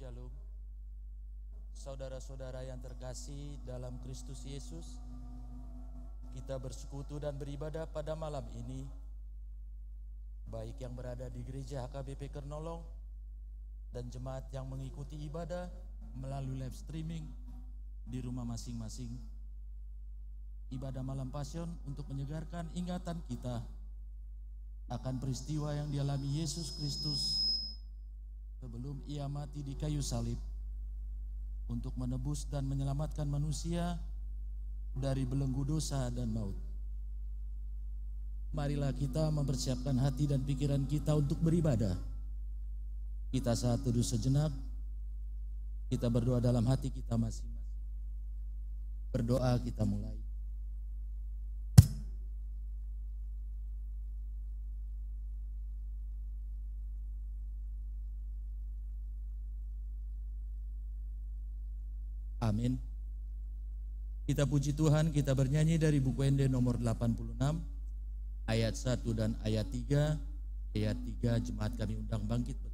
Shalom. Saudara-saudara yang terkasih dalam Kristus Yesus, kita bersekutu dan beribadah pada malam ini, baik yang berada di gereja HKBP Kernolong dan jemaat yang mengikuti ibadah melalui live streaming di rumah masing-masing. Ibadah malam Pasion untuk menyegarkan ingatan kita akan peristiwa yang dialami Yesus Kristus sebelum ia mati di kayu salib untuk menebus dan menyelamatkan manusia dari belenggu dosa dan maut. Marilah kita mempersiapkan hati dan pikiran kita untuk beribadah. Kita saat teduh sejenak, kita berdoa dalam hati kita masing-masing. Berdoa kita mulai. Amin. Kita puji Tuhan, kita bernyanyi dari buku ND nomor 86 ayat 1 dan ayat 3. Ayat 3 jemaat kami undang bangkit berdiri.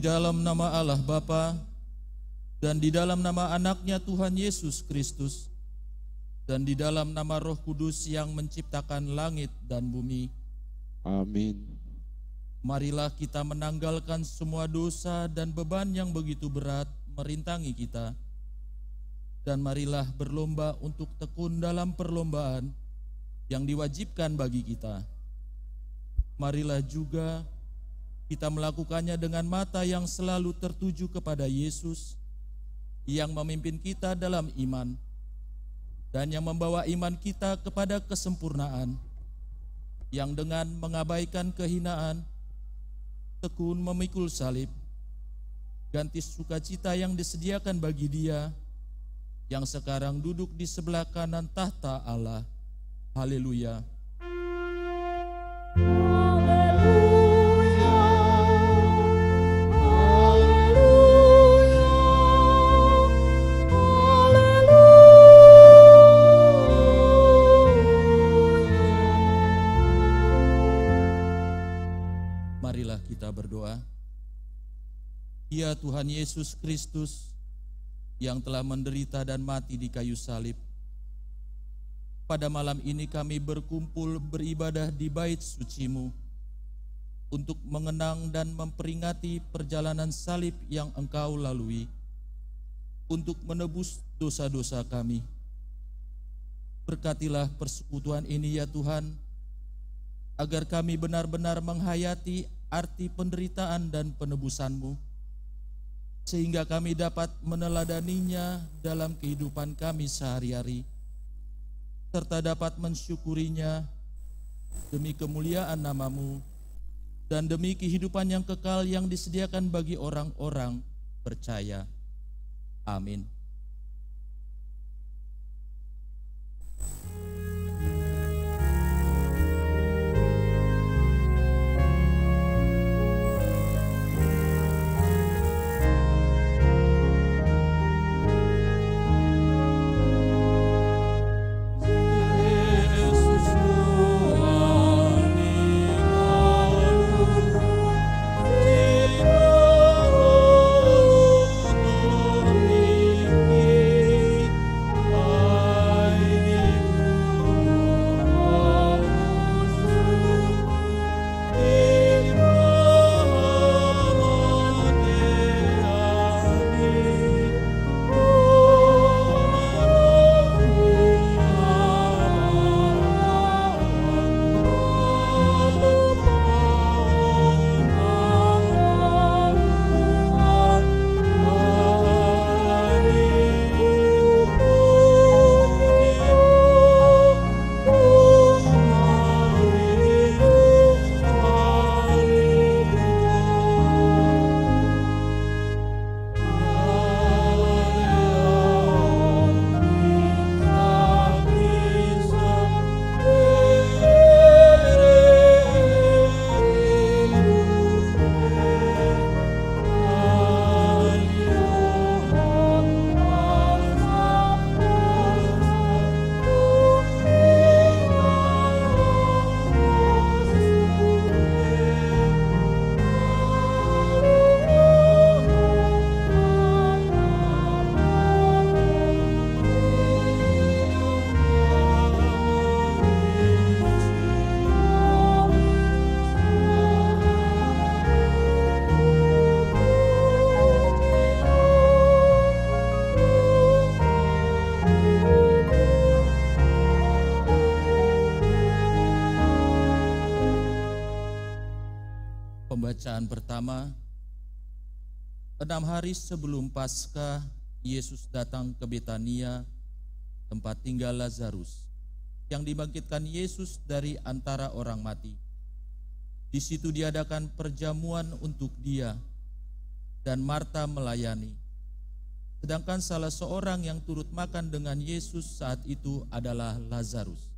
Dalam nama Allah Bapa dan di dalam nama anaknya Tuhan Yesus Kristus dan di dalam nama Roh Kudus yang menciptakan langit dan bumi. Amin. Marilah kita menanggalkan semua dosa dan beban yang begitu berat merintangi kita. Dan marilah berlomba untuk tekun dalam perlombaan yang diwajibkan bagi kita. Marilah juga kita melakukannya dengan mata yang selalu tertuju kepada Yesus yang memimpin kita dalam iman dan yang membawa iman kita kepada kesempurnaan, yang dengan mengabaikan kehinaan tekun memikul salib, ganti sukacita yang disediakan bagi Dia yang sekarang duduk di sebelah kanan tahta Allah. Haleluya. Marilah kita berdoa. Ya Tuhan Yesus Kristus yang telah menderita dan mati di kayu salib, pada malam ini kami berkumpul beribadah di bait suci-Mu untuk mengenang dan memperingati perjalanan salib yang Engkau lalui untuk menebus dosa-dosa kami. Berkatilah persekutuan ini ya Tuhan, agar kami benar-benar menghayati arti penderitaan dan penebusan-Mu, sehingga kami dapat meneladaninya dalam kehidupan kami sehari-hari, serta dapat mensyukurinya demi kemuliaan nama-Mu dan demi kehidupan yang kekal yang disediakan bagi orang-orang percaya. Amin. Pembacaan pertama. 6 hari sebelum Paskah, Yesus datang ke Betania, tempat tinggal Lazarus, yang dibangkitkan Yesus dari antara orang mati. Di situ diadakan perjamuan untuk dia, dan Marta melayani. Sedangkan salah seorang yang turut makan dengan Yesus saat itu adalah Lazarus.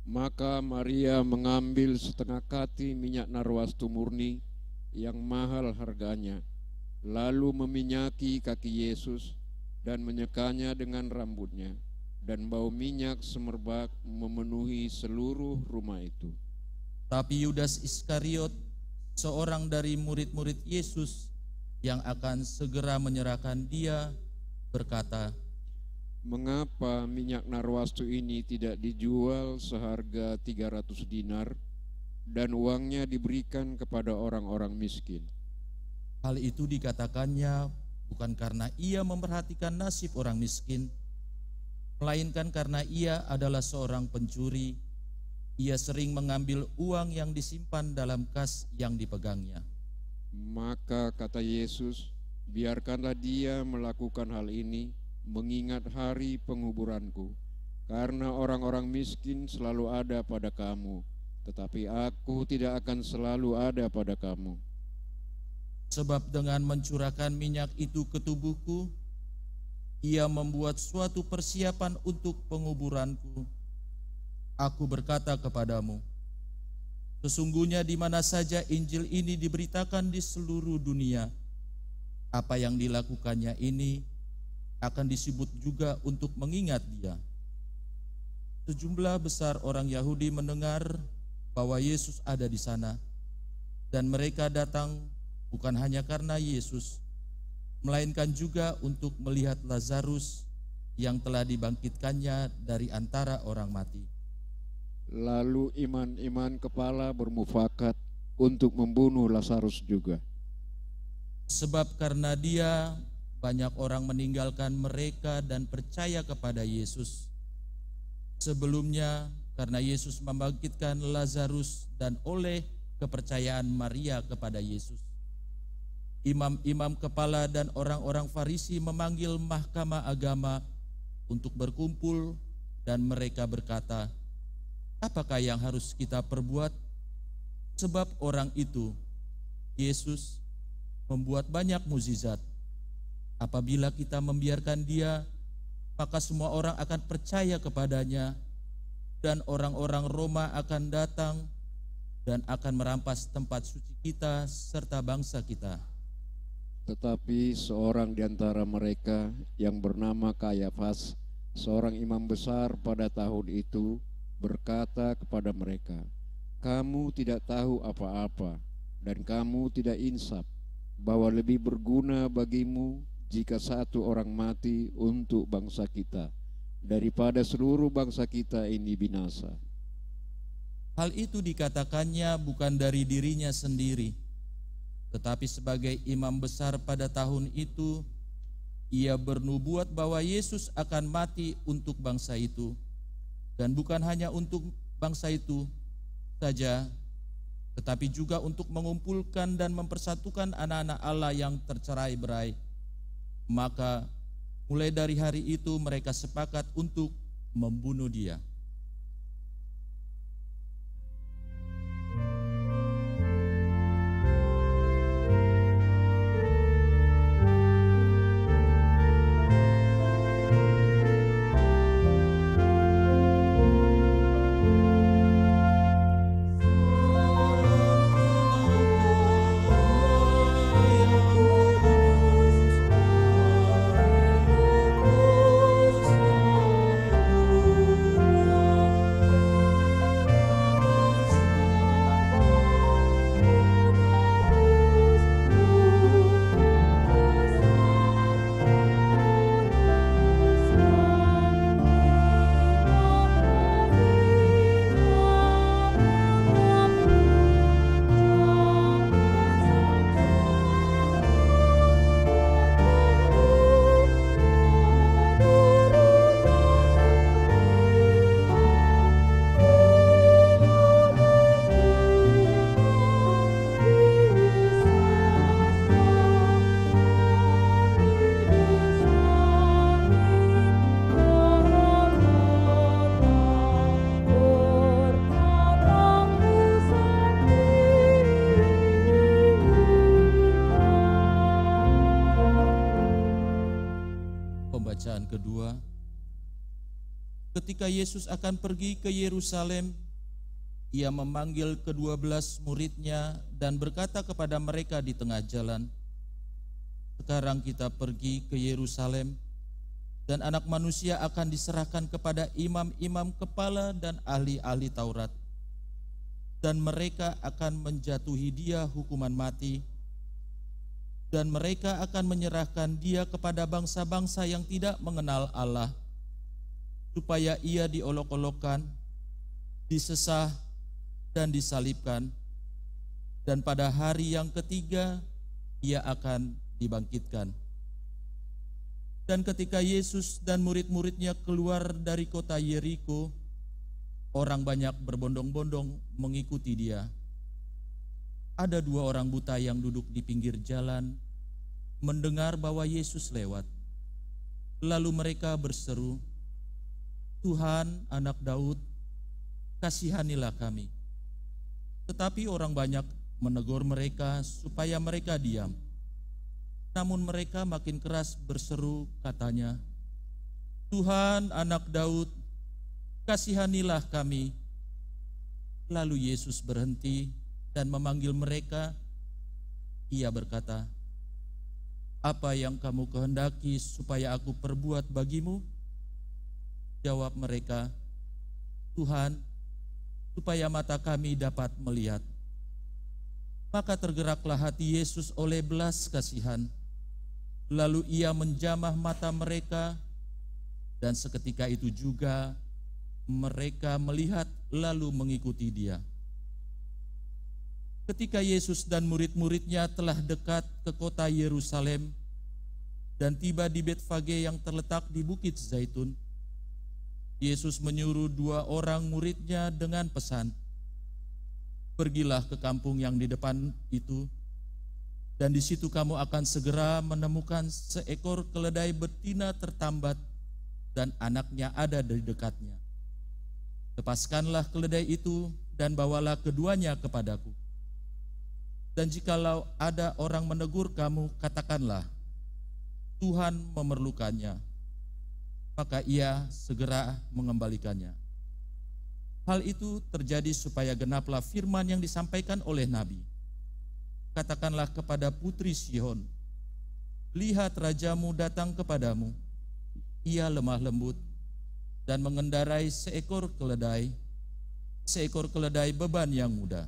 Maka Maria mengambil setengah kati minyak narwastu murni yang mahal harganya, lalu meminyaki kaki Yesus dan menyekanya dengan rambutnya, dan bau minyak semerbak memenuhi seluruh rumah itu. Tapi Yudas Iskariot, seorang dari murid-murid Yesus yang akan segera menyerahkan dia, berkata, "Mengapa minyak narwastu ini tidak dijual seharga 300 dinar dan uangnya diberikan kepada orang-orang miskin?" Hal itu dikatakannya bukan karena ia memperhatikan nasib orang miskin, melainkan karena ia adalah seorang pencuri. Ia sering mengambil uang yang disimpan dalam kas yang dipegangnya. Maka kata Yesus, "Biarkanlah dia melakukan hal ini, mengingat hari penguburanku, karena orang-orang miskin selalu ada pada kamu, tetapi aku tidak akan selalu ada pada kamu. Sebab dengan mencurahkan minyak itu ke tubuhku, ia membuat suatu persiapan untuk penguburanku. Aku berkata kepadamu, sesungguhnya di mana saja Injil ini diberitakan di seluruh dunia, apa yang dilakukannya ini akan disebut juga untuk mengingat dia." Sejumlah besar orang Yahudi mendengar bahwa Yesus ada di sana, dan mereka datang bukan hanya karena Yesus, melainkan juga untuk melihat Lazarus yang telah dibangkitkannya dari antara orang mati. Lalu iman-iman kepala bermufakat untuk membunuh Lazarus juga. Sebab karena dia, banyak orang meninggalkan mereka dan percaya kepada Yesus. Sebelumnya, karena Yesus membangkitkan Lazarus dan oleh kepercayaan Maria kepada Yesus, imam-imam kepala dan orang-orang Farisi memanggil mahkamah agama untuk berkumpul, dan mereka berkata, "Apakah yang harus kita perbuat? Sebab orang itu, Yesus, membuat banyak mukjizat. Apabila kita membiarkan dia, maka semua orang akan percaya kepadanya, dan orang-orang Roma akan datang dan akan merampas tempat suci kita serta bangsa kita." Tetapi seorang di antara mereka yang bernama Kayafas, seorang imam besar pada tahun itu, berkata kepada mereka, "Kamu tidak tahu apa-apa, dan kamu tidak insaf bahwa lebih berguna bagimu jika satu orang mati untuk bangsa kita daripada seluruh bangsa kita ini binasa." Hal itu dikatakannya bukan dari dirinya sendiri, tetapi sebagai imam besar pada tahun itu, ia bernubuat bahwa Yesus akan mati untuk bangsa itu, dan bukan hanya untuk bangsa itu saja, tetapi juga untuk mengumpulkan dan mempersatukan anak-anak Allah yang tercerai-berai. Maka mulai dari hari itu mereka sepakat untuk membunuh dia. kedua, ketika Yesus akan pergi ke Yerusalem, Ia memanggil ke-12 muridnya dan berkata kepada mereka di tengah jalan, "Sekarang kita pergi ke Yerusalem, dan Anak Manusia akan diserahkan kepada imam-imam kepala dan ahli-ahli Taurat, dan mereka akan menjatuhi Dia hukuman mati, dan mereka akan menyerahkan Dia kepada bangsa-bangsa yang tidak mengenal Allah, supaya Ia diolok-olokkan, disesah, dan disalibkan, dan pada hari yang ketiga Ia akan dibangkitkan." Dan ketika Yesus dan murid-muridnya keluar dari kota Yeriko, orang banyak berbondong-bondong mengikuti Dia. Ada 2 orang buta yang duduk di pinggir jalan, mendengar bahwa Yesus lewat. Lalu mereka berseru, "Tuhan, Anak Daud, kasihanilah kami." Tetapi orang banyak menegur mereka supaya mereka diam. Namun mereka makin keras berseru, katanya, "Tuhan, Anak Daud, kasihanilah kami." Lalu Yesus berhenti dan memanggil mereka. Ia berkata, "Apa yang kamu kehendaki supaya aku perbuat bagimu?" Jawab mereka, "Tuhan, supaya mata kami dapat melihat." Maka tergeraklah hati Yesus oleh belas kasihan. Lalu Ia menjamah mata mereka, dan seketika itu juga mereka melihat lalu mengikuti Dia. Ketika Yesus dan murid-muridnya telah dekat ke kota Yerusalem dan tiba di Betfage yang terletak di Bukit Zaitun, Yesus menyuruh 2 orang muridnya dengan pesan, "Pergilah ke kampung yang di depan itu, dan di situ kamu akan segera menemukan seekor keledai betina tertambat dan anaknya ada di dekatnya. Lepaskanlah keledai itu dan bawalah keduanya kepadaku. Dan jikalau ada orang menegur kamu, katakanlah, Tuhan memerlukannya, maka ia segera mengembalikannya." Hal itu terjadi supaya genaplah firman yang disampaikan oleh Nabi. "Katakanlah kepada putri Sion, lihat rajamu datang kepadamu. Ia lemah lembut dan mengendarai seekor keledai beban yang mudah."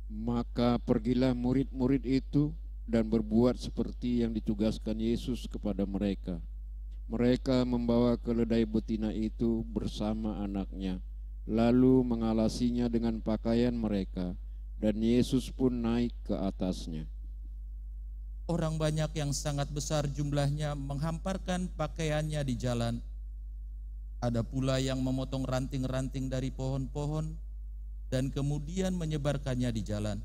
Maka pergilah murid-murid itu dan berbuat seperti yang ditugaskan Yesus kepada mereka. Mereka membawa keledai betina itu bersama anaknya, lalu mengalasinya dengan pakaian mereka, dan Yesus pun naik ke atasnya. Orang banyak yang sangat besar jumlahnya menghamparkan pakaiannya di jalan. Ada pula yang memotong ranting-ranting dari pohon-pohon dan kemudian menyebarkannya di jalan.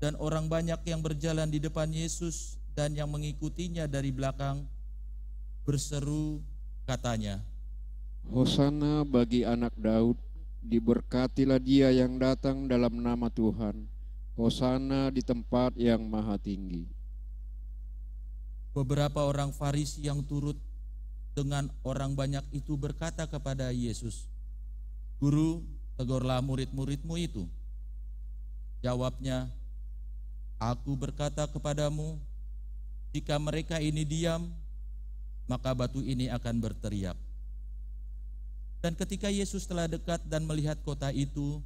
Dan orang banyak yang berjalan di depan Yesus dan yang mengikutinya dari belakang berseru, katanya, "Hosana bagi Anak Daud, diberkatilah Dia yang datang dalam nama Tuhan. Hosana di tempat yang maha tinggi." Beberapa orang Farisi yang turut dengan orang banyak itu berkata kepada Yesus, "Guru, tegurlah murid-muridmu itu." Jawabnya, "Aku berkata kepadamu, jika mereka ini diam, maka batu ini akan berteriak." Dan ketika Yesus telah dekat dan melihat kota itu,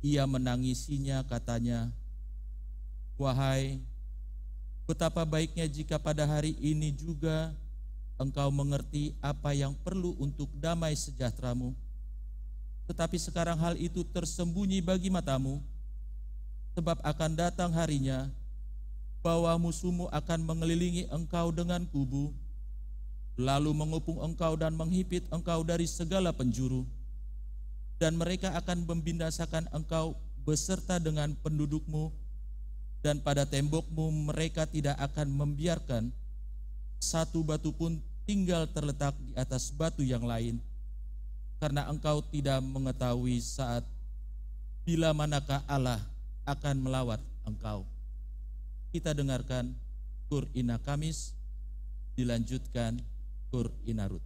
Ia menangisinya, katanya, "Wahai, betapa baiknya jika pada hari ini juga engkau mengerti apa yang perlu untuk damai sejahteramu. Tetapi sekarang hal itu tersembunyi bagi matamu, sebab akan datang harinya bahwa musuhmu akan mengelilingi engkau dengan kubu, lalu mengepung engkau dan menghipit engkau dari segala penjuru, dan mereka akan membinasakan engkau beserta dengan pendudukmu, dan pada tembokmu mereka tidak akan membiarkan satu batu pun tinggal terletak di atas batu yang lain, karena engkau tidak mengetahui saat bila manakah Allah akan melawat engkau." Kita dengarkan Tur Ina Kamis, dilanjutkan Tur Inarut.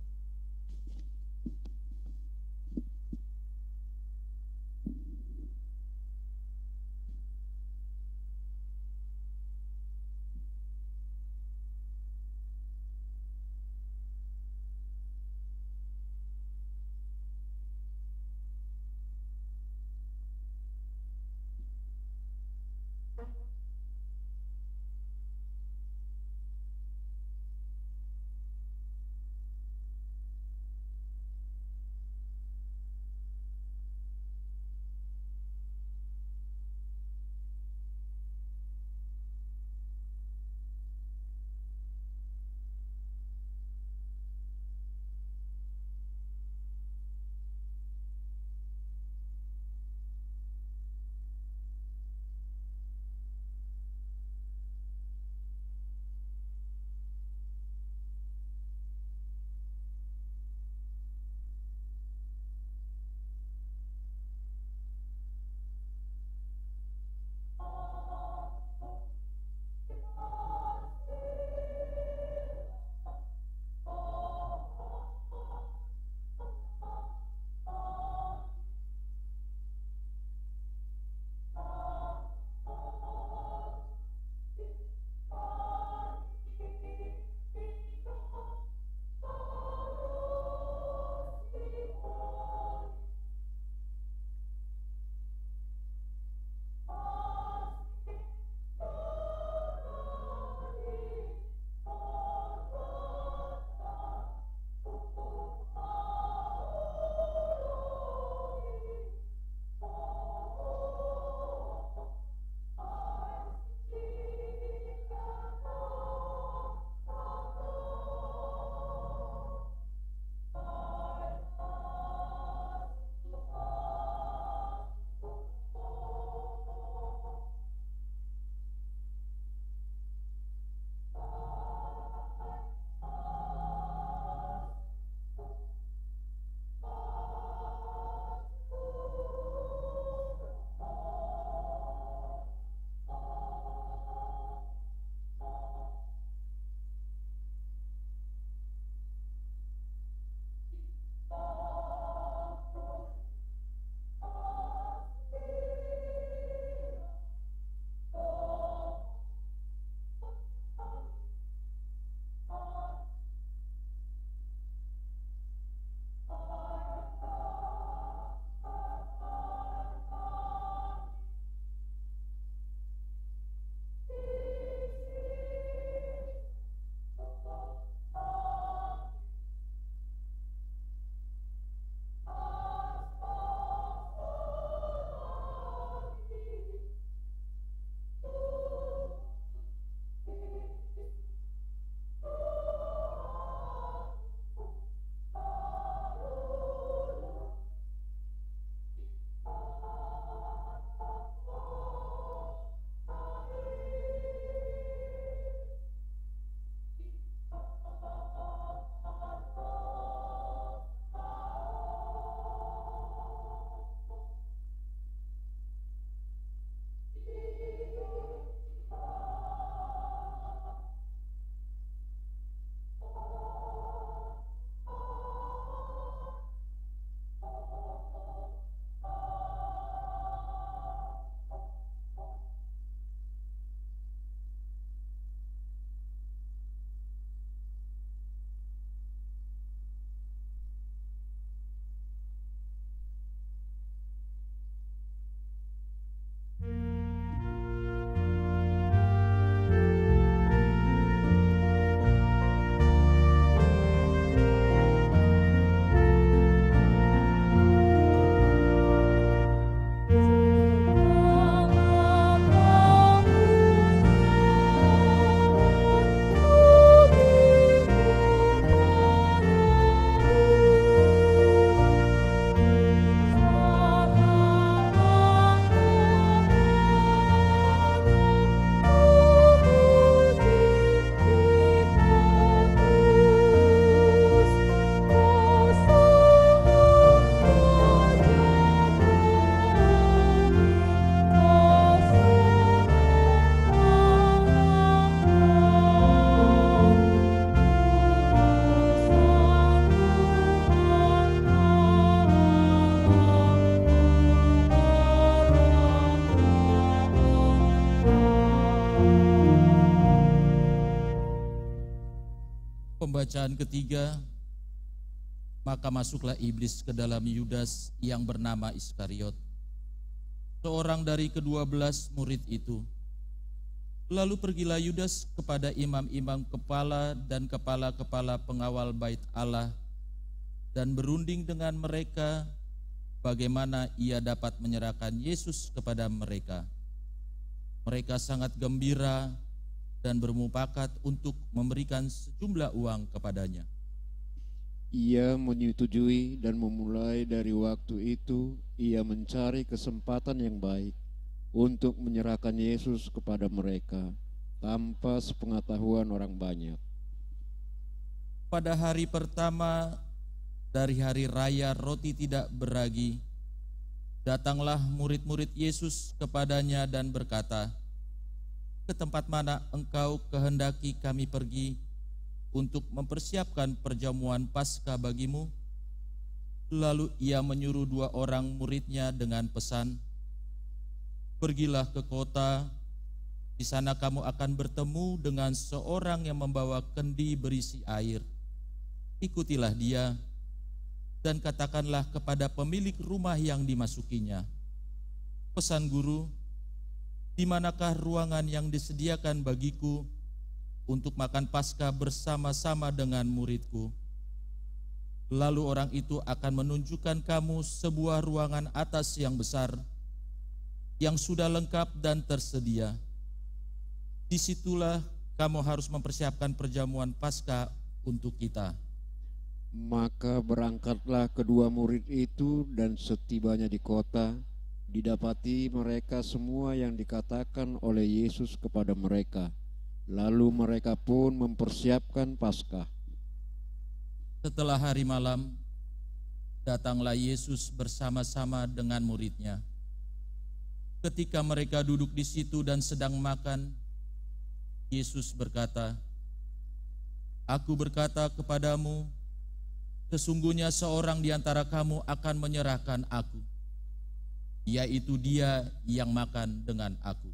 Bacaan ketiga, maka masuklah iblis ke dalam Yudas yang bernama Iskariot, seorang dari ke-12 murid itu. Lalu pergilah Yudas kepada imam-imam kepala dan kepala-kepala pengawal bait Allah dan berunding dengan mereka bagaimana ia dapat menyerahkan Yesus kepada mereka. Mereka sangat gembira dan bermufakat untuk memberikan sejumlah uang kepadanya. Ia menyetujui dan memulai dari waktu itu ia mencari kesempatan yang baik untuk menyerahkan Yesus kepada mereka tanpa sepengetahuan orang banyak. Pada hari pertama dari hari raya roti tidak beragi, datanglah murid-murid Yesus kepadanya dan berkata, "Ke tempat mana engkau kehendaki kami pergi untuk mempersiapkan perjamuan Paskah bagimu?" Lalu ia menyuruh 2 orang muridnya dengan pesan, "Pergilah ke kota, di sana kamu akan bertemu dengan seorang yang membawa kendi berisi air. Ikutilah dia dan katakanlah kepada pemilik rumah yang dimasukinya, 'Pesan Guru, di manakah ruangan yang disediakan bagiku untuk makan Paskah bersama-sama dengan muridku?' Lalu orang itu akan menunjukkan kamu sebuah ruangan atas yang besar, yang sudah lengkap dan tersedia. Disitulah kamu harus mempersiapkan perjamuan Paskah untuk kita." Maka berangkatlah kedua murid itu, dan setibanya di kota, didapati mereka semua yang dikatakan oleh Yesus kepada mereka. Lalu mereka pun mempersiapkan Paskah. Setelah hari malam, datanglah Yesus bersama-sama dengan muridnya. Ketika mereka duduk di situ dan sedang makan, Yesus berkata, "Aku berkata kepadamu, sesungguhnya seorang di antara kamu akan menyerahkan aku, yaitu dia yang makan dengan aku."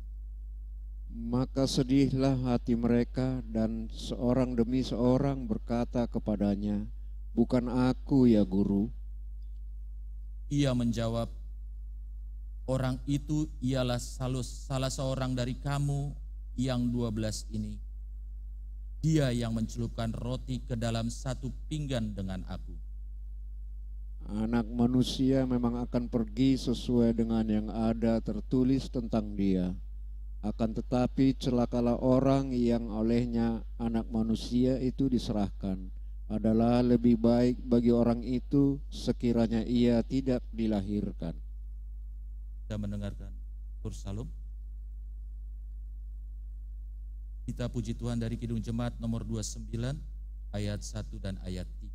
Maka sedihlah hati mereka, dan seorang demi seorang berkata kepadanya, "Bukan aku ya Guru?" Ia menjawab, "Orang itu ialah salah seorang dari kamu yang 12 ini. Dia yang mencelupkan roti ke dalam satu pinggan dengan aku." Anak manusia memang akan pergi sesuai dengan yang ada tertulis tentang dia. Akan tetapi celakalah orang yang olehnya anak manusia itu diserahkan. Adalah lebih baik bagi orang itu sekiranya ia tidak dilahirkan. Kita mendengarkan Tursalum. Kita puji Tuhan dari Kidung Jemaat nomor 29 ayat 1 dan ayat 3.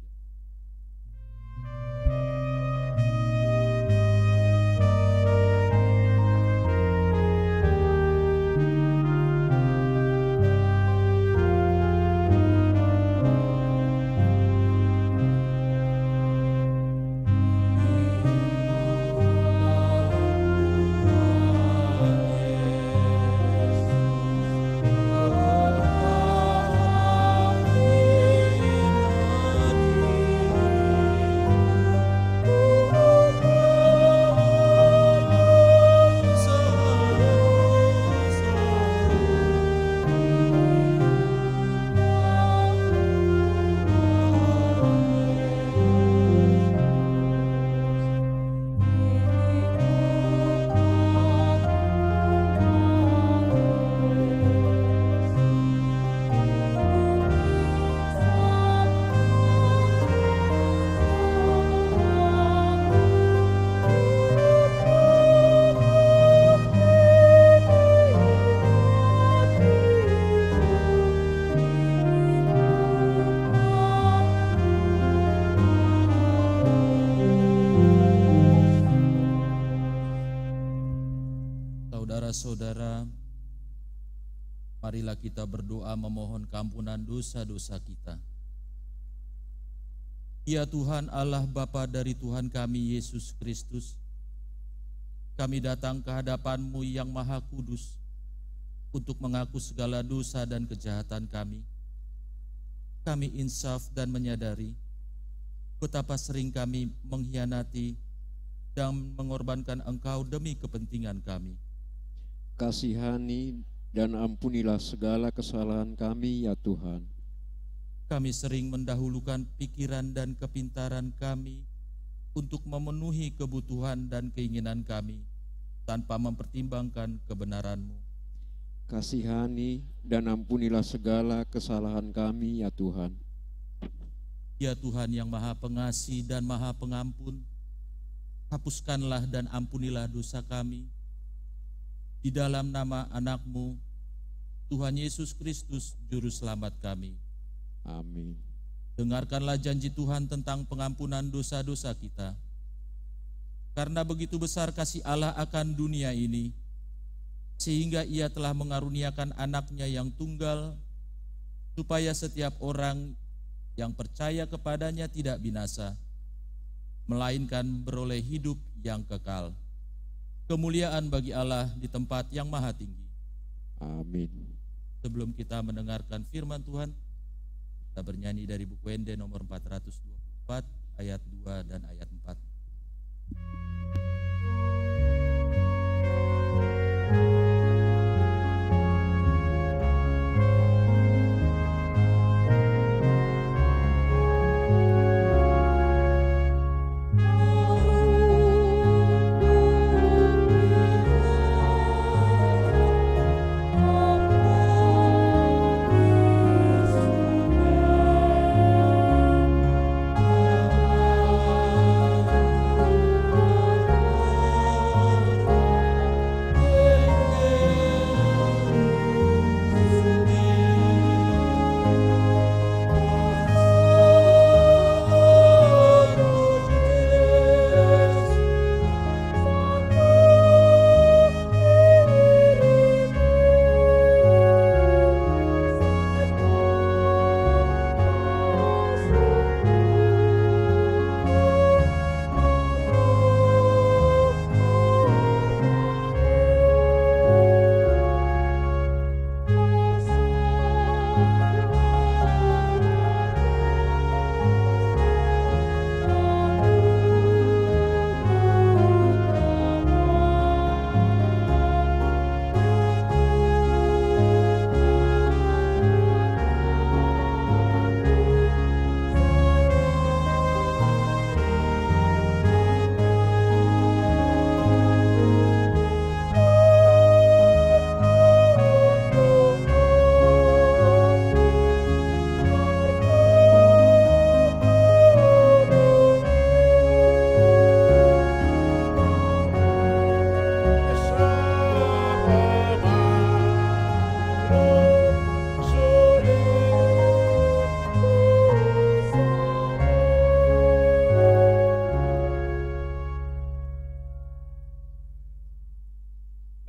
Saudara, marilah kita berdoa memohon keampunan dosa-dosa kita. Ya Tuhan Allah Bapa dari Tuhan kami Yesus Kristus, kami datang ke hadapan-Mu yang Maha Kudus untuk mengaku segala dosa dan kejahatan kami. kami insaf dan menyadari betapa sering kami mengkhianati dan mengorbankan Engkau demi kepentingan kami. Kasihani dan ampunilah segala kesalahan kami ya Tuhan. Kami sering mendahulukan pikiran dan kepintaran kami untuk memenuhi kebutuhan dan keinginan kami tanpa mempertimbangkan kebenaran-Mu. Kasihani dan ampunilah segala kesalahan kami ya Tuhan. Ya Tuhan yang Maha Pengasih dan Maha Pengampun, hapuskanlah dan ampunilah dosa kami. Di dalam nama anak-Mu, Tuhan Yesus Kristus, Juru Selamat kami. Amin. Dengarkanlah janji Tuhan tentang pengampunan dosa-dosa kita. Karena begitu besar kasih Allah akan dunia ini, sehingga Ia telah mengaruniakan anaknya yang tunggal, supaya setiap orang yang percaya kepadanya tidak binasa, melainkan beroleh hidup yang kekal. Kemuliaan bagi Allah di tempat yang maha tinggi. Amin. Sebelum kita mendengarkan firman Tuhan, kita bernyanyi dari buku Wende nomor 424 ayat 2 dan ayat 4.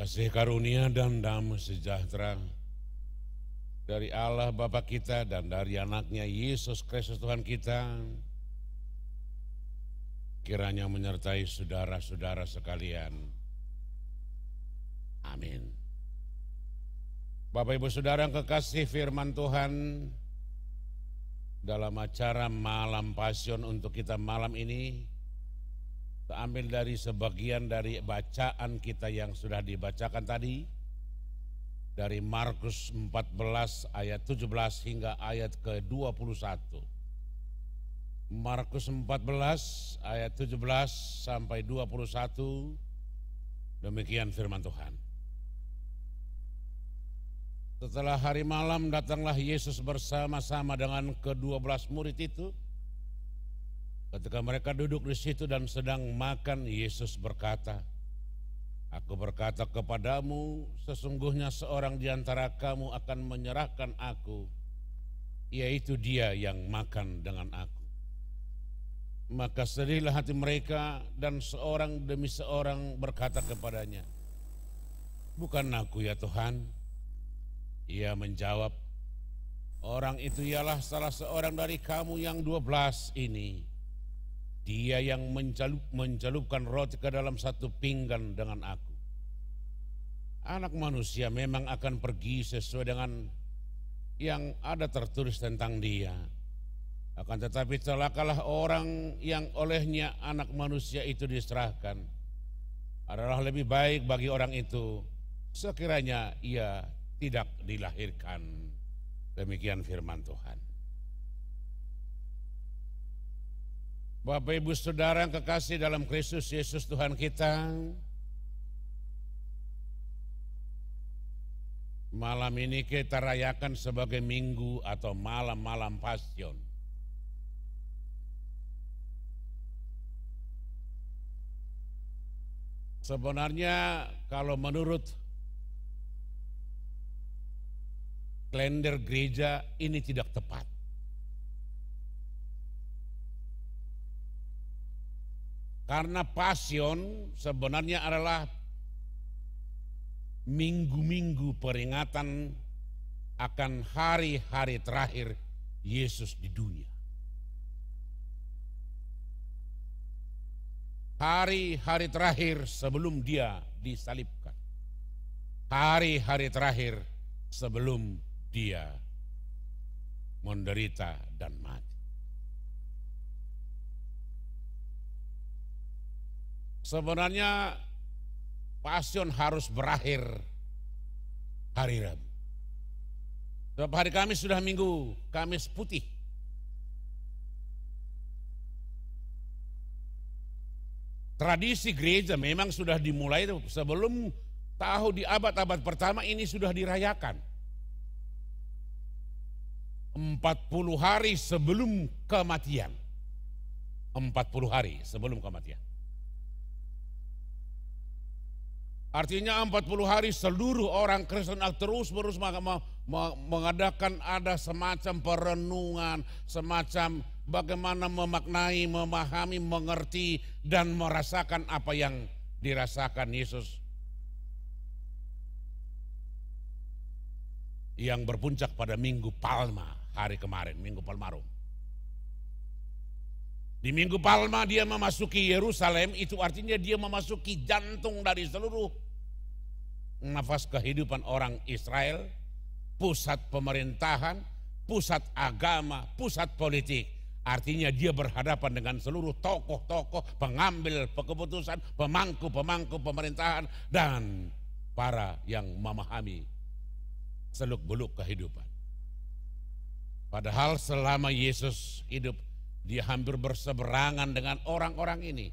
Kasih karunia dan damai sejahtera dari Allah Bapa kita dan dari anaknya Yesus Kristus Tuhan kita, kiranya menyertai saudara-saudara sekalian. Amin. Bapak Ibu Saudara yang kekasih firman Tuhan, dalam acara Malam Pasion untuk kita malam ini, kita ambil dari sebagian dari bacaan kita yang sudah dibacakan tadi, dari Markus 14 ayat 17 hingga ayat ke-21. Markus 14 ayat 17 sampai 21, demikian firman Tuhan. Setelah hari malam datanglah Yesus bersama-sama dengan ke-12 murid itu. Ketika mereka duduk di situ dan sedang makan, Yesus berkata, "Aku berkata kepadamu, sesungguhnya seorang di antara kamu akan menyerahkan aku, yaitu dia yang makan dengan aku." Maka sedihlah hati mereka dan seorang demi seorang berkata kepadanya, "Bukan aku ya Tuhan." Ia menjawab, "Orang itu ialah salah seorang dari kamu yang 12 ini. Dia yang mencelupkan roti ke dalam satu pinggan dengan aku. Anak manusia memang akan pergi sesuai dengan yang ada tertulis tentang dia. Akan tetapi celakalah orang yang olehnya anak manusia itu diserahkan. Adalah lebih baik bagi orang itu sekiranya ia tidak dilahirkan. Demikian firman Tuhan. Bapak Ibu Saudara yang kekasih dalam Kristus Yesus Tuhan kita, malam ini kita rayakan sebagai minggu atau malam-malam Pasion. Sebenarnya kalau menurut kalender gereja ini tidak tepat. Karena Pasion sebenarnya adalah minggu-minggu peringatan akan hari-hari terakhir Yesus di dunia. Hari-hari terakhir sebelum dia disalibkan. Hari-hari terakhir sebelum dia menderita dan mati. Sebenarnya Pasion harus berakhir hari Rabu. Sebab hari Kamis sudah minggu, Kamis putih. Tradisi gereja memang sudah dimulai sebelum tahu di abad-abad pertama ini sudah dirayakan. 40 hari sebelum kematian. 40 hari sebelum kematian. Artinya 40 hari seluruh orang Kristen terus-menerus mengadakan ada semacam perenungan, semacam bagaimana memaknai, memahami, mengerti, dan merasakan apa yang dirasakan Yesus. Yang berpuncak pada Minggu Palma hari kemarin, Minggu Palmarum. Di Minggu Palma dia memasuki Yerusalem, itu artinya dia memasuki jantung dari seluruh nafas kehidupan orang Israel, pusat pemerintahan, pusat agama, pusat politik. Artinya dia berhadapan dengan seluruh tokoh-tokoh, pengambil keputusan, pemangku-pemangku pemerintahan, dan para yang memahami seluk-beluk kehidupan. Padahal selama Yesus hidup, dia hampir berseberangan dengan orang-orang ini.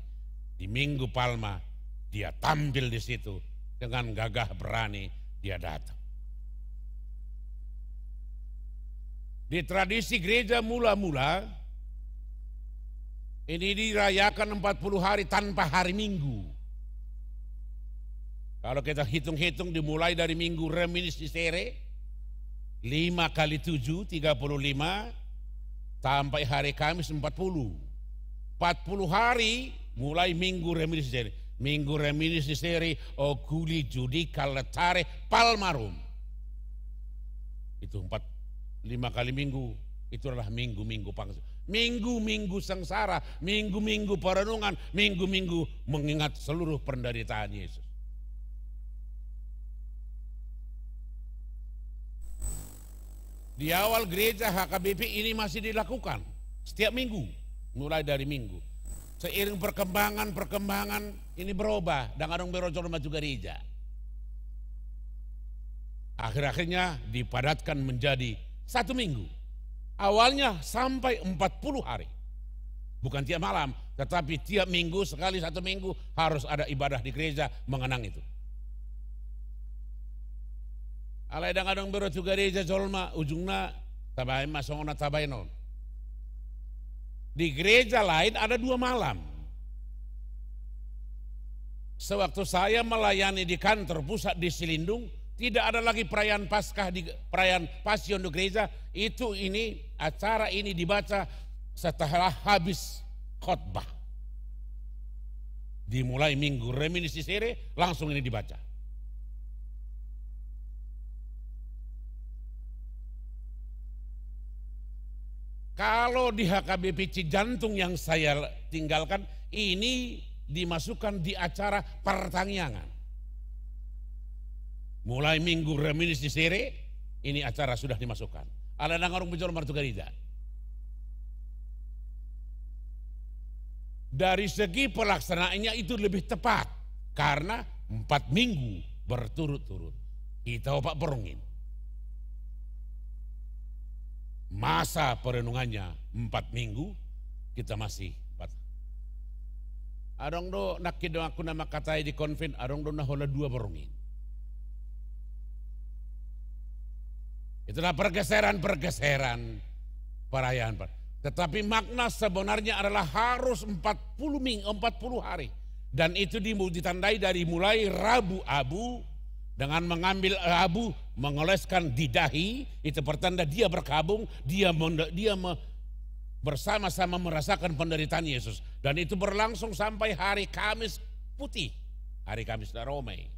Di Minggu Palma, dia tampil di situ dengan gagah berani, dia datang. Di tradisi gereja mula-mula, ini dirayakan 40 hari tanpa hari Minggu. Kalau kita hitung-hitung dimulai dari Minggu Reminiscere, 5 kali 7, 35, sampai hari Kamis 40. 40 hari mulai Minggu Reminiscere. Minggu Reminiscere, Oculi Judica Letare Palmarum. Itu 5 kali minggu. Itu adalah minggu-minggu pangsa. Minggu-minggu sengsara, minggu-minggu perenungan, minggu-minggu mengingat seluruh penderitaan Yesus. Di awal gereja HKBP ini masih dilakukan setiap minggu, mulai dari minggu. Seiring perkembangan ini berubah, dan adong berojol maju gereja. Akhir-akhirnya dipadatkan menjadi 1 minggu. Awalnya sampai 40 hari. Bukan tiap malam, tetapi tiap minggu, sekali 1 minggu harus ada ibadah di gereja mengenang itu. Alai dang adong bero juga gereja jolma ujungna tabai masongona tabai non. Di gereja lain ada 2 malam. Sewaktu saya melayani di kantor pusat di Silindung, tidak ada lagi perayaan Paskah di perayaan Pasion di gereja. Itu ini acara ini dibaca setelah habis khotbah. Dimulai Minggu Reminiscere, langsung ini dibaca. Kalau di HKBP Cijantung yang saya tinggalkan, ini dimasukkan di acara pertangyangan. Mulai Minggu Reminiscere, ini acara sudah dimasukkan. Ala nangarong bicara martu garida. Dari segi pelaksanaannya itu lebih tepat karena 4 minggu berturut-turut kita opak perungin. Masa perenungannya 4 minggu, kita masih 4. Adong do nakido aku nama katai di konven, adong do nahola 2 berungin. Itulah pergeseran perayaan. Tetapi makna sebenarnya adalah harus 40 hari. Dan itu ditandai dari mulai Rabu Abu, dengan mengambil abu, mengoleskan di dahi, itu pertanda dia berkabung, dia bersama-sama merasakan penderitaan Yesus. Dan itu berlangsung sampai hari Kamis Putih, hari Kamis Daromei,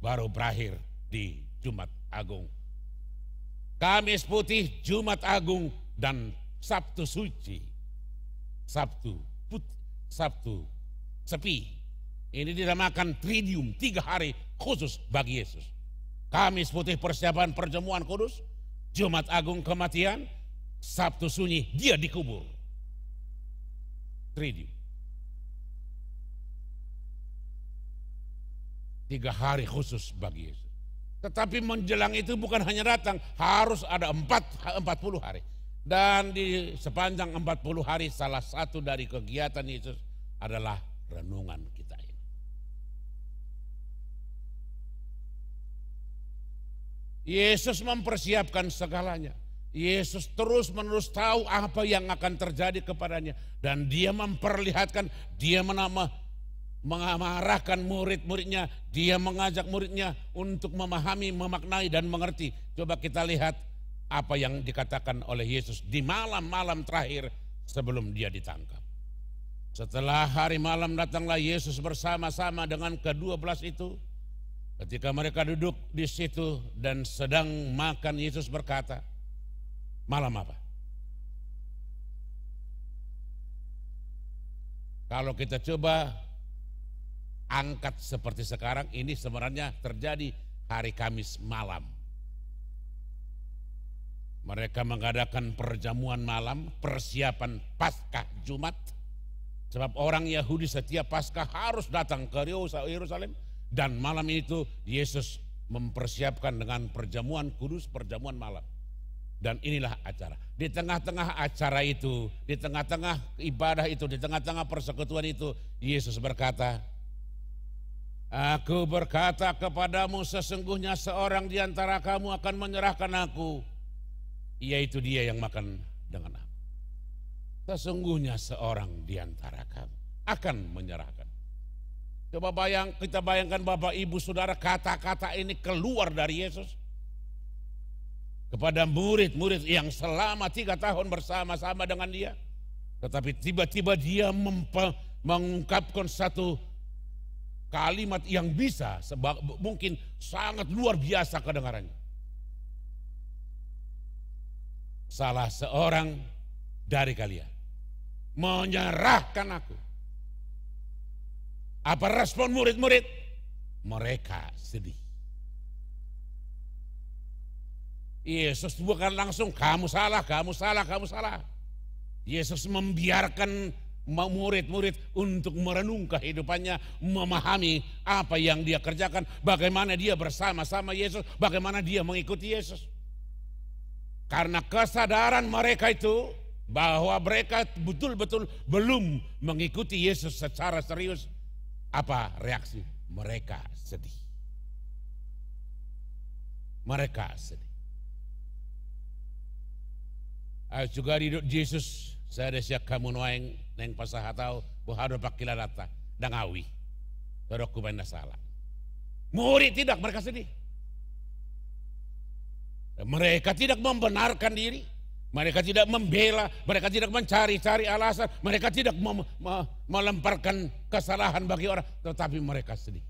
baru berakhir di Jumat Agung. Kamis Putih, Jumat Agung, dan Sabtu Suci, Sabtu Sepi. Ini dinamakan Tridium, 3 hari khusus bagi Yesus. Kamis Putih persiapan perjamuan kudus, Jumat Agung kematian, Sabtu Sunyi dia dikubur. Tridium. 3 hari khusus bagi Yesus. Tetapi menjelang itu bukan hanya datang, harus ada 40 hari. Dan di sepanjang 40 hari salah satu dari kegiatan Yesus adalah renungan kita ini. Yesus mempersiapkan segalanya. Yesus terus-menerus tahu apa yang akan terjadi kepadanya. Dan dia memperlihatkan, dia mengarahkan murid-muridnya, dia mengajak muridnya untuk memahami, memaknai dan mengerti. Coba kita lihat apa yang dikatakan oleh Yesus di malam-malam terakhir sebelum dia ditangkap. Setelah hari malam datanglah Yesus bersama-sama dengan ke-12 itu. Ketika mereka duduk di situ dan sedang makan, Yesus berkata, malam apa? Kalau kita coba angkat seperti sekarang, ini sebenarnya terjadi hari Kamis malam. Mereka mengadakan perjamuan malam, persiapan Paskah Jumat. Sebab orang Yahudi setiap Paskah harus datang ke Yerusalem. Dan malam itu Yesus mempersiapkan dengan perjamuan kudus, perjamuan malam. Dan inilah acara. Di tengah-tengah acara itu, di tengah-tengah ibadah itu, di tengah-tengah persekutuan itu, Yesus berkata, Aku berkata kepadamu, sesungguhnya seorang di antara kamu akan menyerahkan aku, yaitu dia yang makan dengan aku. Sesungguhnya seorang di antara kamu akan menyerahkan. Coba kita bayangkan Bapak Ibu Saudara, kata-kata ini keluar dari Yesus kepada murid-murid yang selama 3 tahun bersama-sama dengan dia. Tetapi tiba-tiba dia mengungkapkan satu kalimat yang bisa mungkin sangat luar biasa kedengarannya. Salah seorang dari kalian menyerahkan aku. Apa respon murid-murid? Mereka sedih. Yesus bukan langsung kamu salah, kamu salah, kamu salah. Yesus membiarkan murid-murid untuk merenung kehidupannya, memahami apa yang dia kerjakan, bagaimana dia bersama-sama Yesus, bagaimana dia mengikuti Yesus. Karena kesadaran mereka itu bahwa mereka betul-betul belum mengikuti Yesus secara serius. Apa reaksi? Mereka sedih. Mereka sedih. Juga di Yesus saya desiak kamu noeng neng pasahatau buhado pakilalata dangawi. Todokku benda salah. Murid tidak, mereka sedih. Mereka tidak membenarkan diri. Mereka tidak membela, mereka tidak mencari-cari alasan, mereka tidak melemparkan kesalahan bagi orang, tetapi mereka sedih.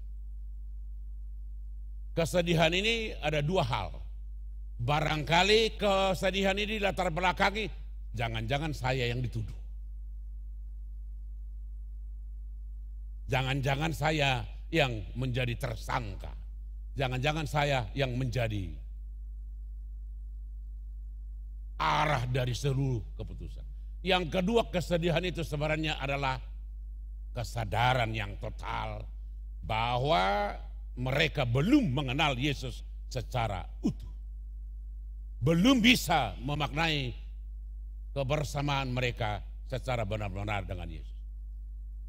Kesedihan ini ada 2 hal. Barangkali kesedihan ini latar belakangi, jangan-jangan saya yang dituduh. Jangan-jangan saya yang menjadi tersangka. Jangan-jangan saya yang menjadi arah dari seluruh keputusan. Yang kedua, kesedihan itu sebenarnya adalah kesadaran yang total bahwa mereka belum mengenal Yesus secara utuh. Belum bisa memaknai kebersamaan mereka secara benar-benar dengan Yesus.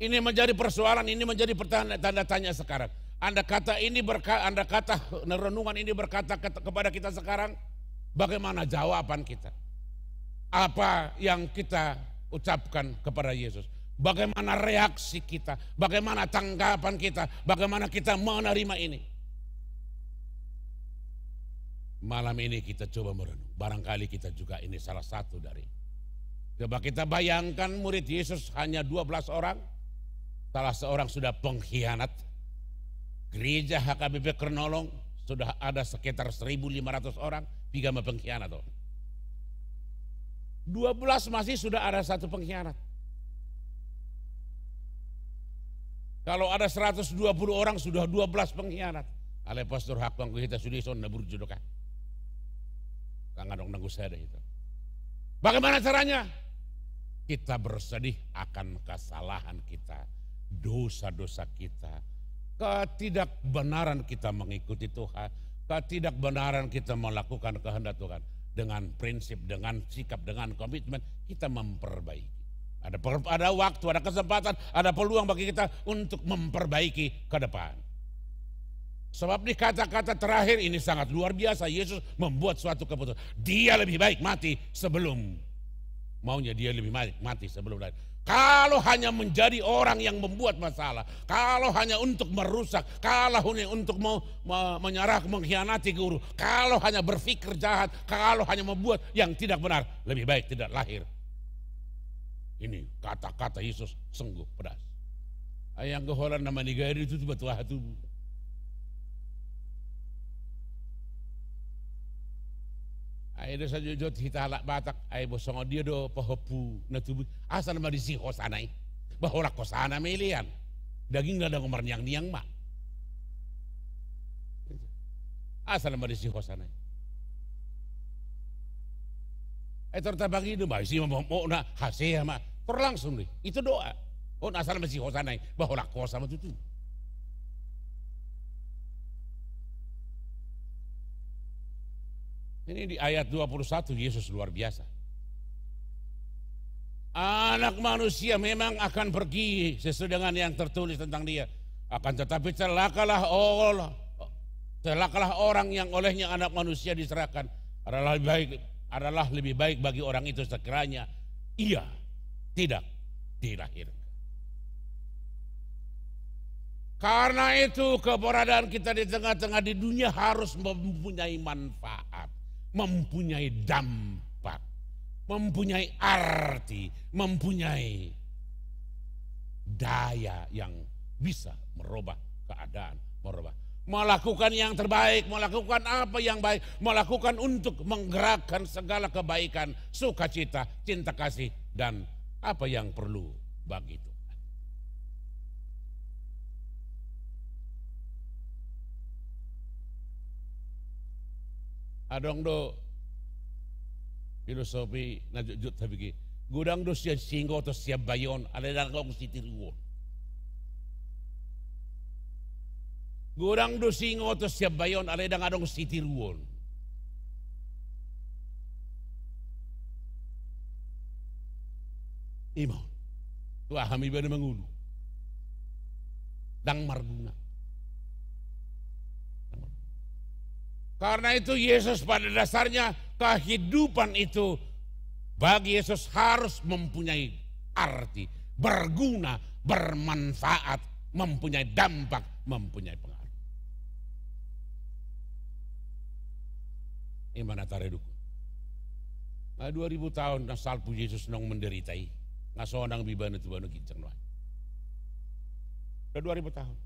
Ini menjadi persoalan, ini menjadi tanda tanya sekarang. Anda kata renungan ini berkata kepada kita sekarang, bagaimana jawaban kita? Apa yang kita ucapkan kepada Yesus? Bagaimana reaksi kita? Bagaimana tanggapan kita? Bagaimana kita menerima ini? Malam ini kita coba merenung. Barangkali kita juga ini salah satu dari. Coba kita bayangkan murid Yesus hanya 12 orang. Salah seorang sudah pengkhianat. Gereja HKBP Kernolong sudah ada sekitar 1.500 orang. 3 pengkhianat. 12 masih sudah ada satu pengkhianat. Kalau ada 120 orang sudah 12 pengkhianat. Ale pastor hak bangku kita sudah son nabur jodokan. Kangen dong nanggu saya itu. Bagaimana caranya? Kita bersedih akan kesalahan kita, dosa-dosa kita, ketidakbenaran kita mengikuti Tuhan, ketidakbenaran kita melakukan kehendak Tuhan. Dengan prinsip, dengan sikap, dengan komitmen kita memperbaiki. Ada waktu, ada kesempatan, ada peluang bagi kita untuk memperbaiki ke depan. Sebab di kata-kata terakhir ini sangat luar biasa. Yesus membuat suatu keputusan. Dia lebih baik mati sebelum maunya, dia lebih baik mati sebelum lahir. Kalau hanya menjadi orang yang membuat masalah, kalau hanya untuk merusak, kalau hanya untuk menyerah, mengkhianati guru, kalau hanya berpikir jahat, kalau hanya membuat yang tidak benar, lebih baik tidak lahir. Ini kata-kata Yesus sungguh pedas. Ayang keholan nama negara itu betul hatu. Ay do sa jujut hitala batak ay bosong dia do pahopu na tubuh asal ma disi hosanay bahwa ko sana milian daging na dang umarnyang niyang ma asal ma disi hosanay ay tertabagi do ba si mo na hasya ma terlangsung deh itu doa on asal ma si hosanay bahwa ko sama tutu. Ini di ayat 21 Yesus luar biasa. Anak manusia memang akan pergi sesuai dengan yang tertulis tentang dia. Akan tetapi celakalah orang yang olehnya anak manusia diserahkan. Adalah lebih baik bagi orang itu sekiranya ia tidak dilahirkan. Karena itu keberadaan kita di tengah-tengah di dunia harus mempunyai manfaat. Mempunyai dampak, mempunyai arti, mempunyai daya yang bisa merubah keadaan, melakukan yang terbaik, melakukan apa yang baik, melakukan untuk menggerakkan segala kebaikan, sukacita, cinta kasih, dan apa yang perlu bagi Tuhan. Adong do filosofi na jujut sabi gudang do siya singgo to siya bayon alalang kong sitiruon. Gudang do singo to siya bayon alalang adong sitiruon. Imaw, tuah kami ba na mangulo? Dang marguna. Karena itu Yesus pada dasarnya kehidupan itu bagi Yesus harus mempunyai arti, berguna, bermanfaat, mempunyai dampak, mempunyai pengaruh. Imana tareduk. 2000 tahun na salpu Yesus nang menderitai. Ngasonang bibana tubano kincang noy. 2000 tahun.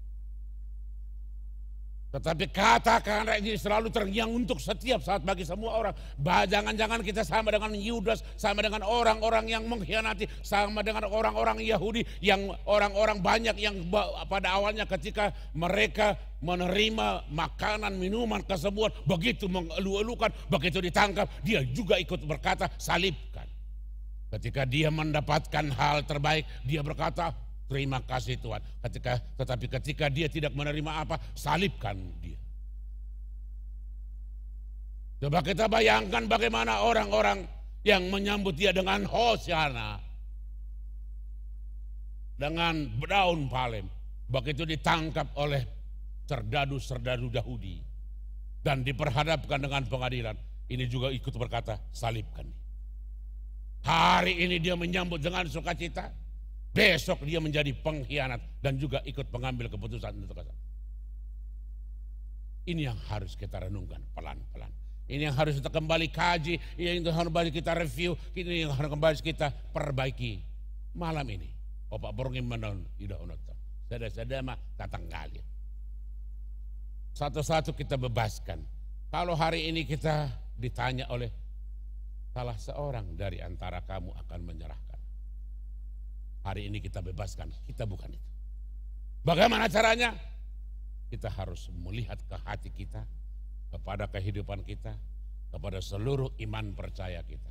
Tetapi kata-kata ini selalu terngiang untuk setiap saat bagi semua orang. Jangan-jangan kita sama dengan Yudas, sama dengan orang-orang yang mengkhianati, sama dengan orang-orang Yahudi, yang orang-orang banyak yang pada awalnya ketika mereka menerima makanan, minuman, kesembuhan, begitu mengeluh-elukan, begitu ditangkap, dia juga ikut berkata, salibkan. Ketika dia mendapatkan hal terbaik, dia berkata, terima kasih Tuhan. Tetapi ketika dia tidak menerima apa, salibkan dia. Coba kita bayangkan bagaimana orang-orang yang menyambut dia dengan hosiana, dengan daun palem. Begitu ditangkap oleh serdadu-serdadu Yahudi dan diperhadapkan dengan pengadilan, ini juga ikut berkata, salibkan dia. Hari ini dia menyambut dengan sukacita. Besok dia menjadi pengkhianat dan juga ikut mengambil keputusan untuk kesalahan. Ini yang harus kita renungkan pelan-pelan. Ini yang harus kita kembali kaji, ini yang harus kembali kita review, ini yang harus kembali kita perbaiki. Malam ini, Bapak Borongin menon ida onoto. Sada-sada mah datang kali. Satu-satu kita bebaskan. Kalau hari ini kita ditanya oleh salah seorang dari antara kamu akan menyerahkan. Hari ini kita bebaskan, kita bukan itu. Bagaimana caranya? Kita harus melihat ke hati kita, kepada kehidupan kita, kepada seluruh iman percaya kita.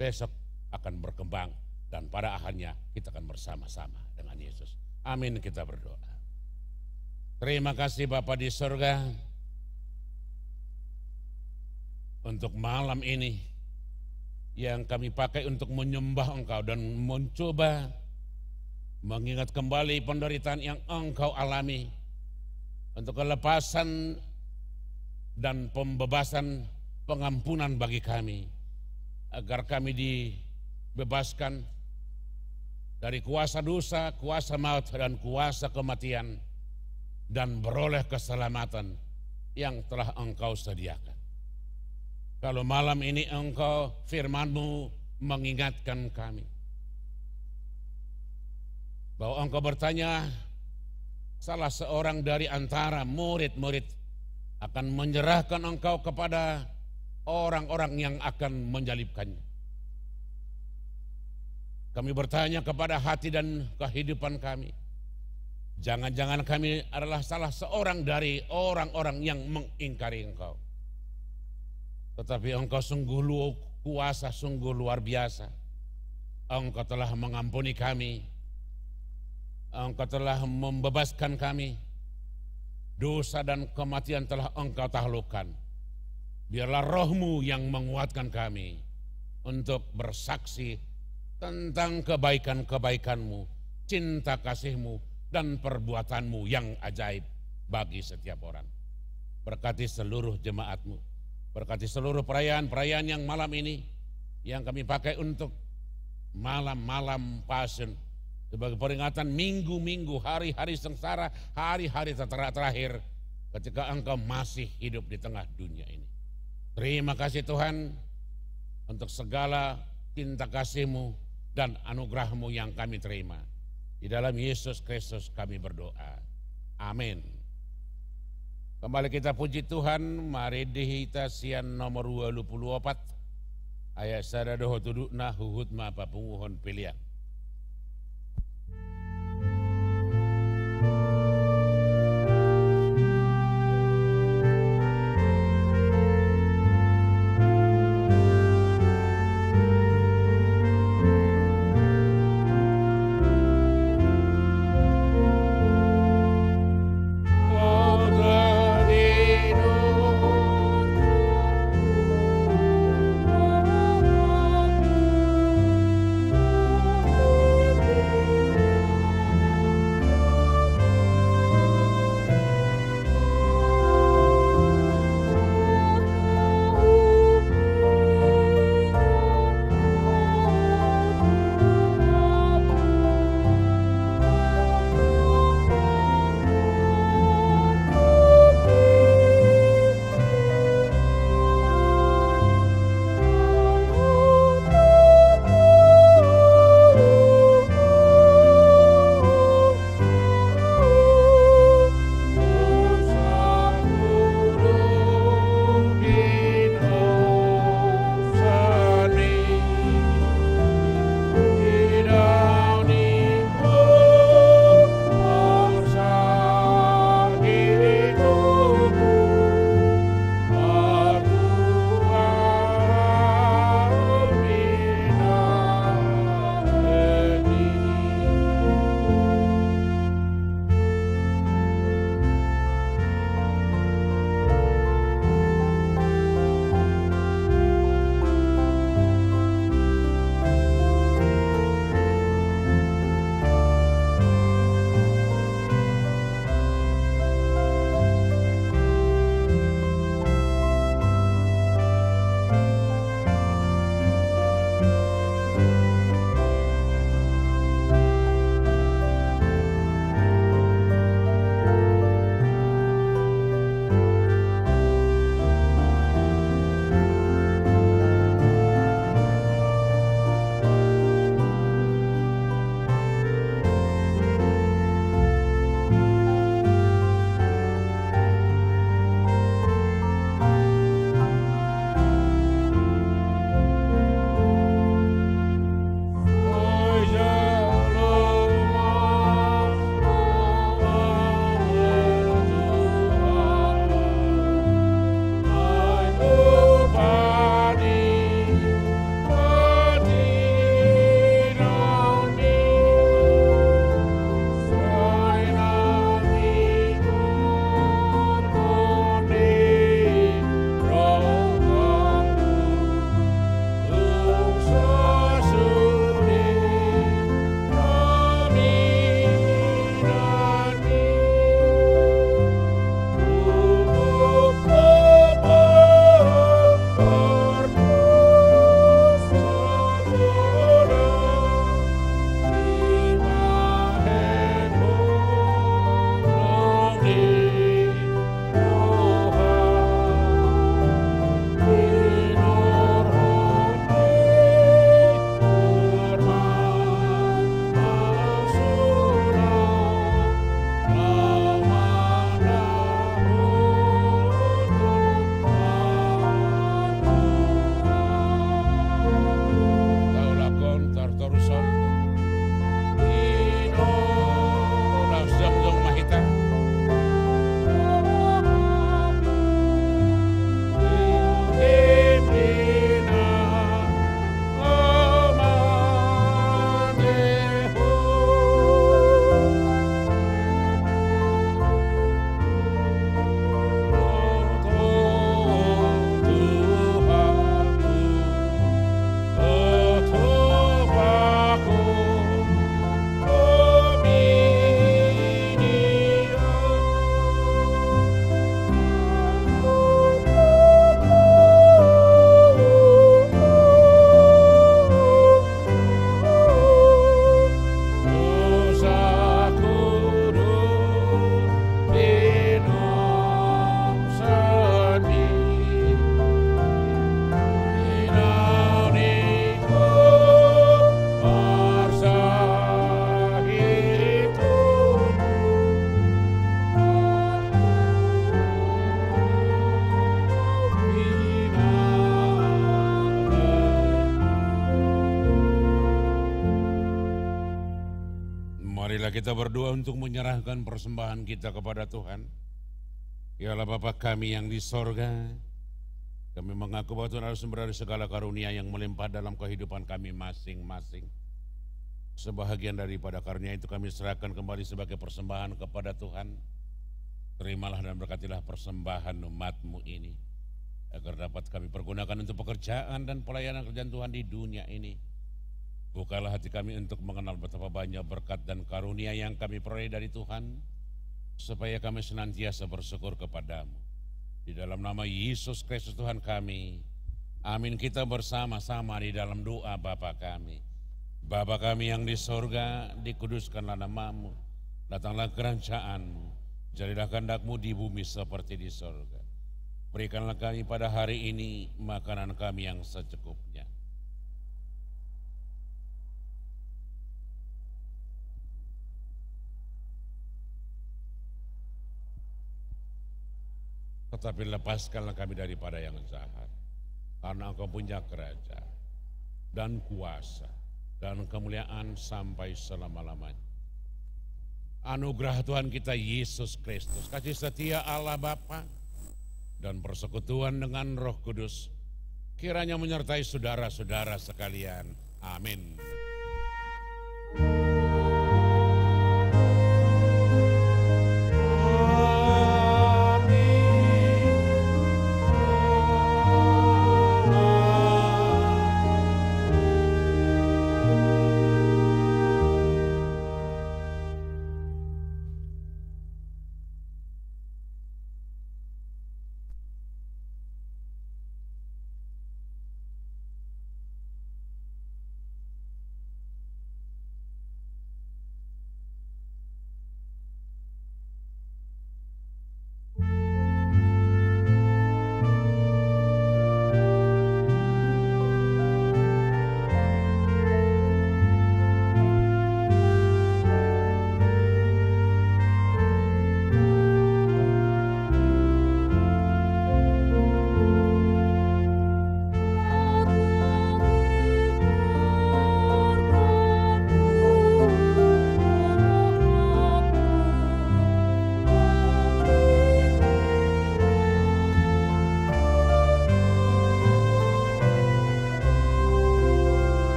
Besok akan berkembang dan pada akhirnya kita akan bersama-sama dengan Yesus. Amin, kita berdoa. Terima kasih Bapa di surga untuk malam ini yang kami pakai untuk menyembah Engkau dan mencoba mengingat kembali penderitaan yang Engkau alami, untuk kelepasan dan pembebasan, pengampunan bagi kami, agar kami dibebaskan dari kuasa dosa, kuasa maut dan kuasa kematian, dan beroleh keselamatan yang telah Engkau sediakan. Kalau malam ini Engkau firman-Mu mengingatkan kami bahwa Engkau bertanya, salah seorang dari antara murid-murid akan menyerahkan Engkau kepada orang-orang yang akan menjalibkannya. Kami bertanya kepada hati dan kehidupan kami, jangan-jangan kami adalah salah seorang dari orang-orang yang mengingkari Engkau. Tetapi Engkau sungguh kuasa, sungguh luar biasa. Engkau telah mengampuni kami. Engkau telah membebaskan kami. Dosa dan kematian telah Engkau taklukkan. Biarlah Roh-Mu yang menguatkan kami untuk bersaksi tentang kebaikan-kebaikan-Mu, cinta kasih-Mu, dan perbuatan-Mu yang ajaib bagi setiap orang. Berkati seluruh jemaat-Mu. Berkati seluruh perayaan-perayaan yang malam ini yang kami pakai untuk malam-malam Passion sebagai peringatan minggu-minggu, hari-hari sengsara, hari-hari terakhir ketika Engkau masih hidup di tengah dunia ini. Terima kasih Tuhan untuk segala cinta kasih-Mu dan anugerah-Mu yang kami terima. Di dalam Yesus Kristus kami berdoa. Amin. Kembali kita puji Tuhan, mari dihita sian nomor 24, ayat sadadoh tudukna huhut ma papunguhon pilihan. Oh Marilah kita berdoa untuk menyerahkan persembahan kita kepada Tuhan. Ya Allah Bapa kami yang di sorga, kami mengaku bahwa Tuhan adalah sumber dari segala karunia yang melimpah dalam kehidupan kami masing-masing. Sebahagian daripada karunia itu kami serahkan kembali sebagai persembahan kepada Tuhan. Terimalah dan berkatilah persembahan umat-Mu ini, agar dapat kami pergunakan untuk pekerjaan dan pelayanan kerjaan Tuhan di dunia ini. Bukalah hati kami untuk mengenal betapa banyak berkat dan karunia yang kami peroleh dari Tuhan, supaya kami senantiasa bersyukur kepadamu. Di dalam nama Yesus Kristus Tuhan kami, amin. Kita bersama-sama di dalam doa Bapa kami. Bapa kami yang di sorga, dikuduskanlah namamu, datanglah kerajaan-Mu, jadilah kehendak-Mu di bumi seperti di sorga. Berikanlah kami pada hari ini makanan kami yang secukupnya. Tetapi lepaskanlah kami daripada yang jahat, karena Engkau punya kerajaan dan kuasa dan kemuliaan sampai selama-lamanya. Anugerah Tuhan kita Yesus Kristus, kasih setia Allah Bapa, dan persekutuan dengan Roh Kudus kiranya menyertai saudara-saudara sekalian. Amin.